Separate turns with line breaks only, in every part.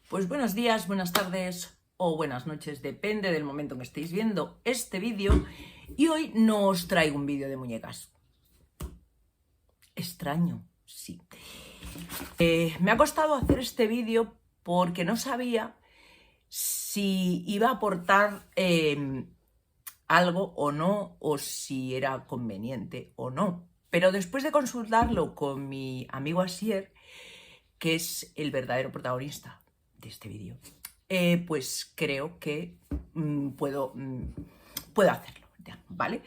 Pues buenos días, buenas tardes o buenas noches, depende del momento en que estéis viendo este vídeo. Y hoy no os traigo un vídeo de muñecas. Extraño, sí. Me ha costado hacer este vídeo porque no sabía si iba a aportar algo o no, o si era conveniente o no. Pero después de consultarlo con mi amigo Asier, que es el verdadero protagonista de este vídeo, pues creo que puedo hacerlo, ya, ¿vale?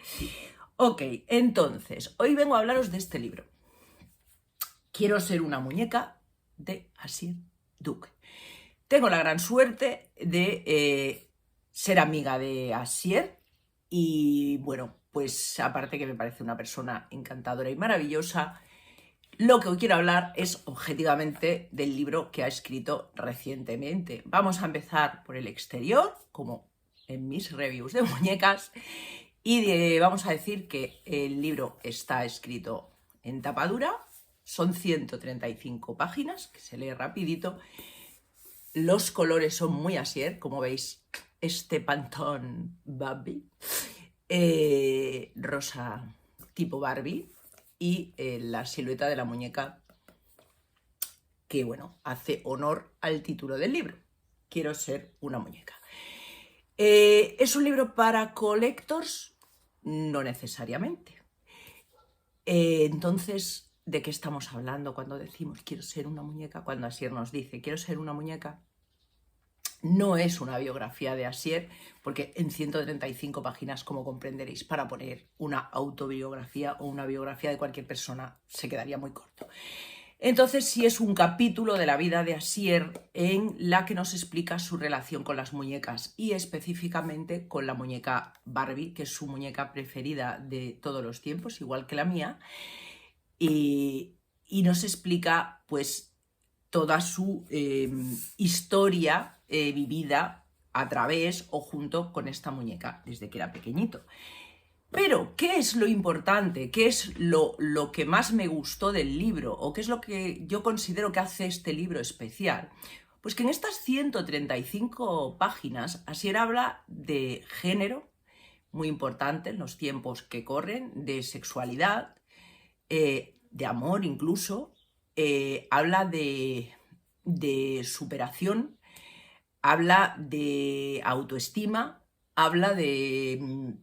Ok, entonces, hoy vengo a hablaros de este libro. Quiero ser una muñeca, de Asier Duque. Tengo la gran suerte de ser amiga de Asier y, bueno, pues aparte que me parece una persona encantadora y maravillosa, lo que hoy quiero hablar es objetivamente del libro que ha escrito recientemente. Vamos a empezar por el exterior, como en mis reviews de muñecas, y vamos a decir que el libro está escrito en tapa dura, son 135 páginas, que se lee rapidito. Los colores son muy Asier, como veis, este pantón Barbie, rosa tipo Barbie, y la silueta de la muñeca que, bueno, hace honor al título del libro. Quiero ser una muñeca. ¿Es un libro para collectors? No necesariamente. Entonces, ¿de qué estamos hablando cuando decimos quiero ser una muñeca? Cuando Asier nos dice quiero ser una muñeca, no es una biografía de Asier, porque en 135 páginas, como comprenderéis, para poner una autobiografía o una biografía de cualquier persona se quedaría muy corto. Entonces sí es un capítulo de la vida de Asier en la que nos explica su relación con las muñecas y específicamente con la muñeca Barbie, que es su muñeca preferida de todos los tiempos, igual que la mía, y nos explica pues toda su historia vivida a través o junto con esta muñeca desde que era pequeñito. Pero, ¿qué es lo importante? ¿Qué es lo que más me gustó del libro? ¿O qué es lo que yo considero que hace este libro especial? Pues que en estas 135 páginas Asier habla de género, muy importante en los tiempos que corren, de sexualidad, de amor incluso, habla de superación, habla de autoestima, habla de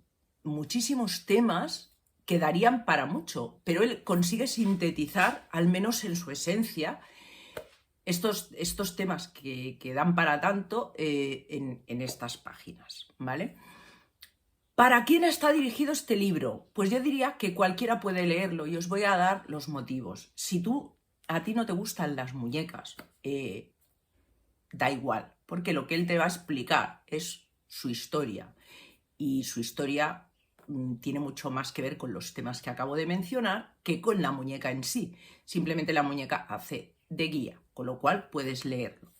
muchísimos temas que darían para mucho, pero él consigue sintetizar, al menos en su esencia, estos temas que dan para tanto en estas páginas, ¿vale? ¿Para quién está dirigido este libro? Pues yo diría que cualquiera puede leerlo y os voy a dar los motivos. Si a ti no te gustan las muñecas, da igual, porque lo que él te va a explicar es su historia y su historia tiene mucho más que ver con los temas que acabo de mencionar que con la muñeca en sí. Simplemente la muñeca hace de guía, con lo cual puedes leerlo.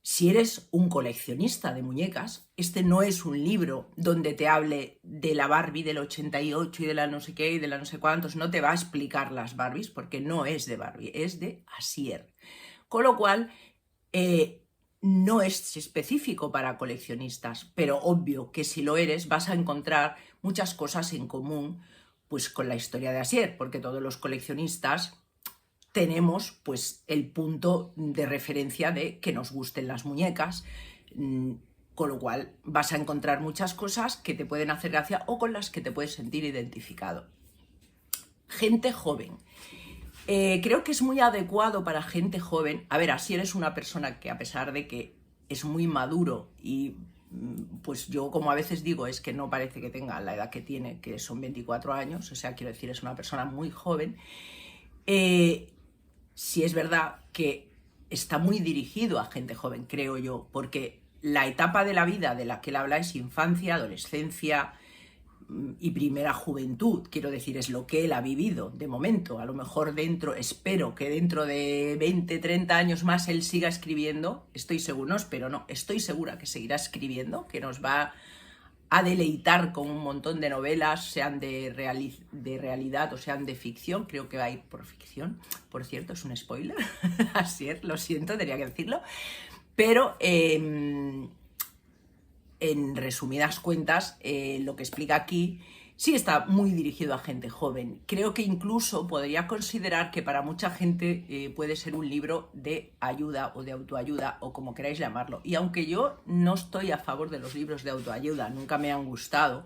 Si eres un coleccionista de muñecas, este no es un libro donde te hable de la Barbie del 88 y de la no sé qué y de la no sé cuántos. No te va a explicar las Barbies porque no es de Barbie, es de Asier. Con lo cual, no es específico para coleccionistas, pero obvio que si lo eres vas a encontrar muchas cosas en común pues, con la historia de Asier, porque todos los coleccionistas tenemos pues, el punto de referencia de que nos gusten las muñecas, con lo cual vas a encontrar muchas cosas que te pueden hacer gracia o con las que te puedes sentir identificado. Gente joven. Creo que es muy adecuado para gente joven. A ver, Asier es una persona que, a pesar de que es muy maduro y pues yo, como a veces digo, es que no parece que tenga la edad que tiene, que son 24 años, o sea, quiero decir, es una persona muy joven. Sí es verdad que está muy dirigido a gente joven, creo yo, porque la etapa de la vida de la que él habla es infancia, adolescencia y primera juventud, quiero decir, es lo que él ha vivido de momento. A lo mejor espero que dentro de 20, 30 años más él siga escribiendo, estoy seguro, no espero, no, estoy segura que seguirá escribiendo, que nos va a deleitar con un montón de novelas, sean de realidad o sean de ficción. Creo que va a ir por ficción, por cierto, es un spoiler, así es, lo siento, tenía que decirlo. pero en resumidas cuentas, lo que explica aquí sí está muy dirigido a gente joven. Creo que incluso podría considerar que para mucha gente puede ser un libro de ayuda o de autoayuda o como queráis llamarlo. Y aunque yo no estoy a favor de los libros de autoayuda, nunca me han gustado,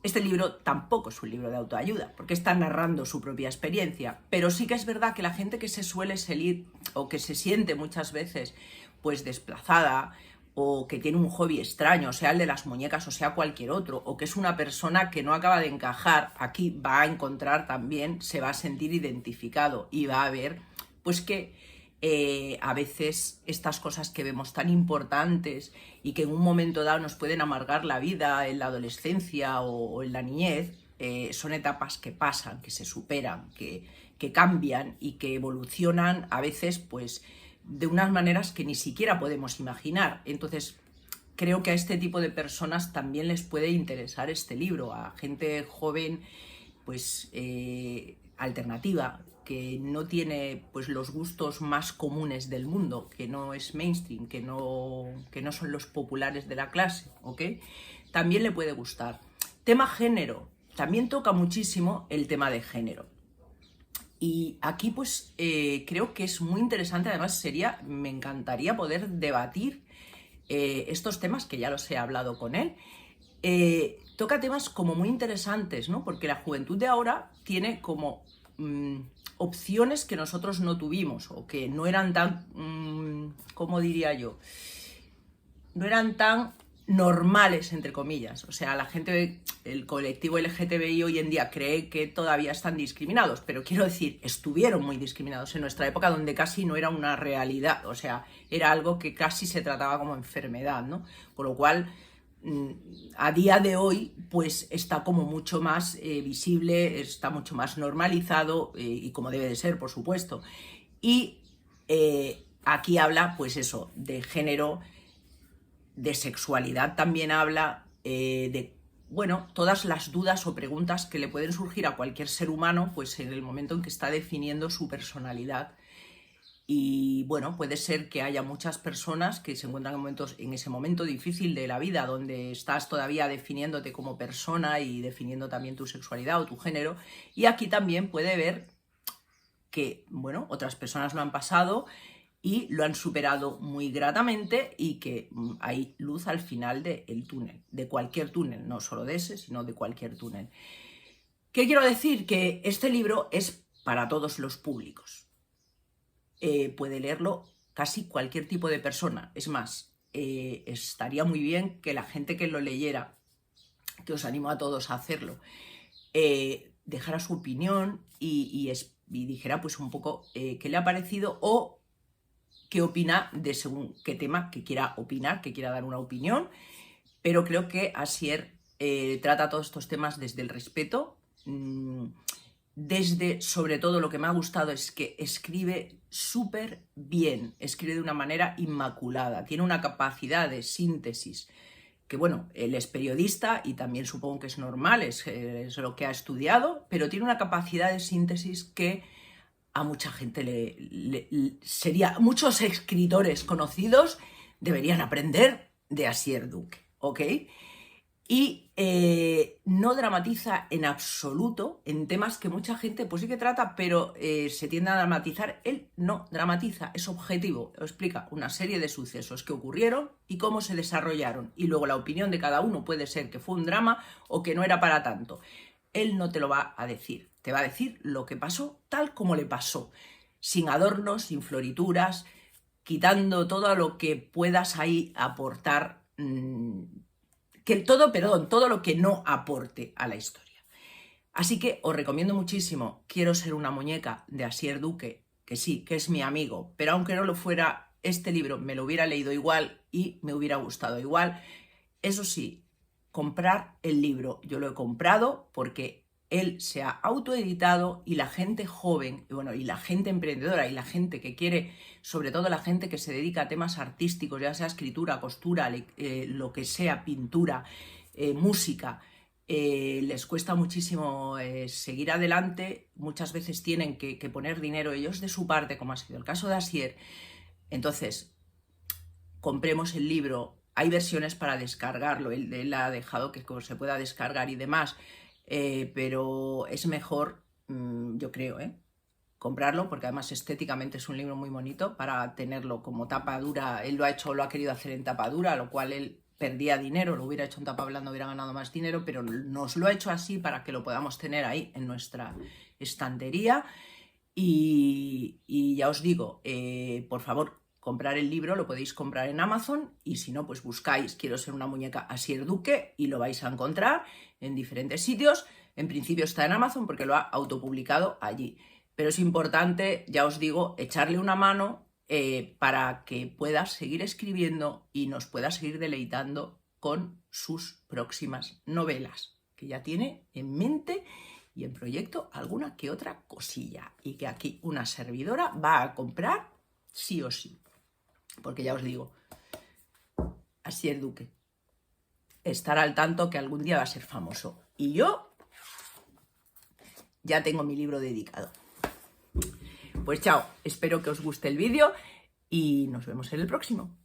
este libro tampoco es un libro de autoayuda, porque está narrando su propia experiencia. Pero sí que es verdad que la gente que se suele salir o que se siente muchas veces pues desplazada, o que tiene un hobby extraño, sea el de las muñecas o sea cualquier otro, o que es una persona que no acaba de encajar, aquí va a encontrar también, se va a sentir identificado y va a ver pues que a veces estas cosas que vemos tan importantes y que en un momento dado nos pueden amargar la vida en la adolescencia o en la niñez, son etapas que pasan, que se superan, que cambian y que evolucionan a veces pues de unas maneras que ni siquiera podemos imaginar. Entonces, creo que a este tipo de personas también les puede interesar este libro, a gente joven, pues alternativa, que no tiene pues los gustos más comunes del mundo, que no es mainstream, que no son los populares de la clase, ¿ok? También le puede gustar. Tema género, también toca muchísimo el tema de género. Y aquí pues creo que es muy interesante, además me encantaría poder debatir estos temas, que ya los he hablado con él. Toca temas como muy interesantes, ¿no? Porque la juventud de ahora tiene como opciones que nosotros no tuvimos, o que no eran tan, ¿cómo diría yo? No eran tan normales, entre comillas. O sea, la gente, el colectivo LGTBI hoy en día cree que todavía están discriminados, pero quiero decir, estuvieron muy discriminados en nuestra época, donde casi no era una realidad, o sea, era algo que casi se trataba como enfermedad, ¿no? Con lo cual, a día de hoy, pues está como mucho más visible, está mucho más normalizado, y como debe de ser, por supuesto. Y aquí habla, pues eso, de género, de sexualidad también habla, de, bueno, todas las dudas o preguntas que le pueden surgir a cualquier ser humano, pues en el momento en que está definiendo su personalidad. Y bueno, puede ser que haya muchas personas que se encuentran en ese momento difícil de la vida, donde estás todavía definiéndote como persona y definiendo también tu sexualidad o tu género. Y aquí también puede ver que, bueno, otras personas lo han pasado y lo han superado muy gratamente, y que hay luz al final del túnel, de cualquier túnel, no solo de ese, sino de cualquier túnel. ¿Qué quiero decir? Que este libro es para todos los públicos. Puede leerlo casi cualquier tipo de persona. Es más, estaría muy bien que la gente que lo leyera, que os animo a todos a hacerlo, dejara su opinión y dijera pues un poco qué le ha parecido o qué opina de según qué tema que quiera opinar, que quiera dar una opinión. Pero creo que Asier trata todos estos temas desde el respeto, desde, sobre todo, lo que me ha gustado es que escribe súper bien, escribe de una manera inmaculada, tiene una capacidad de síntesis, que bueno, él es periodista y también supongo que es normal, es lo que ha estudiado, pero tiene una capacidad de síntesis que a mucha gente sería, muchos escritores conocidos deberían aprender de Asier Duque, ¿ok? Y no dramatiza en absoluto en temas que mucha gente pues sí que trata, pero se tiende a dramatizar. Él no dramatiza, es objetivo, explica una serie de sucesos que ocurrieron y cómo se desarrollaron, y luego la opinión de cada uno puede ser que fue un drama o que no era para tanto. Él no te lo va a decir, te va a decir lo que pasó tal como le pasó, sin adornos, sin florituras, quitando todo lo que puedas ahí aportar, todo lo que no aporte a la historia. Así que os recomiendo muchísimo Quiero ser una muñeca, de Asier Duque, que sí, que es mi amigo, pero aunque no lo fuera, este libro me lo hubiera leído igual y me hubiera gustado igual. Eso sí, comprar el libro, yo lo he comprado porque él se ha autoeditado, y la gente joven, y la gente emprendedora y la gente que quiere, sobre todo la gente que se dedica a temas artísticos, ya sea escritura, costura, lo que sea, pintura, música, les cuesta muchísimo seguir adelante, muchas veces tienen que poner dinero ellos de su parte, como ha sido el caso de Asier. Entonces, compremos el libro. Hay versiones para descargarlo, él ha dejado que se pueda descargar y demás, pero es mejor, yo creo, comprarlo, porque además estéticamente es un libro muy bonito para tenerlo como tapa dura. Él lo ha querido hacer en tapa dura, lo cual él perdía dinero, lo hubiera hecho en tapa blanda, hubiera ganado más dinero, pero nos lo ha hecho así para que lo podamos tener ahí en nuestra estantería. Y ya os digo, por favor, comprar el libro lo podéis comprar en Amazon, y si no, pues buscáis Quiero ser una muñeca Asier Duque y lo vais a encontrar en diferentes sitios. En principio está en Amazon porque lo ha autopublicado allí, pero es importante, ya os digo, echarle una mano para que pueda seguir escribiendo y nos pueda seguir deleitando con sus próximas novelas, que ya tiene en mente y en proyecto alguna que otra cosilla, y que aquí una servidora va a comprar sí o sí. Porque ya os digo, Asier Duque estará al tanto que algún día va a ser famoso. Y yo ya tengo mi libro dedicado. Pues chao, espero que os guste el vídeo y nos vemos en el próximo.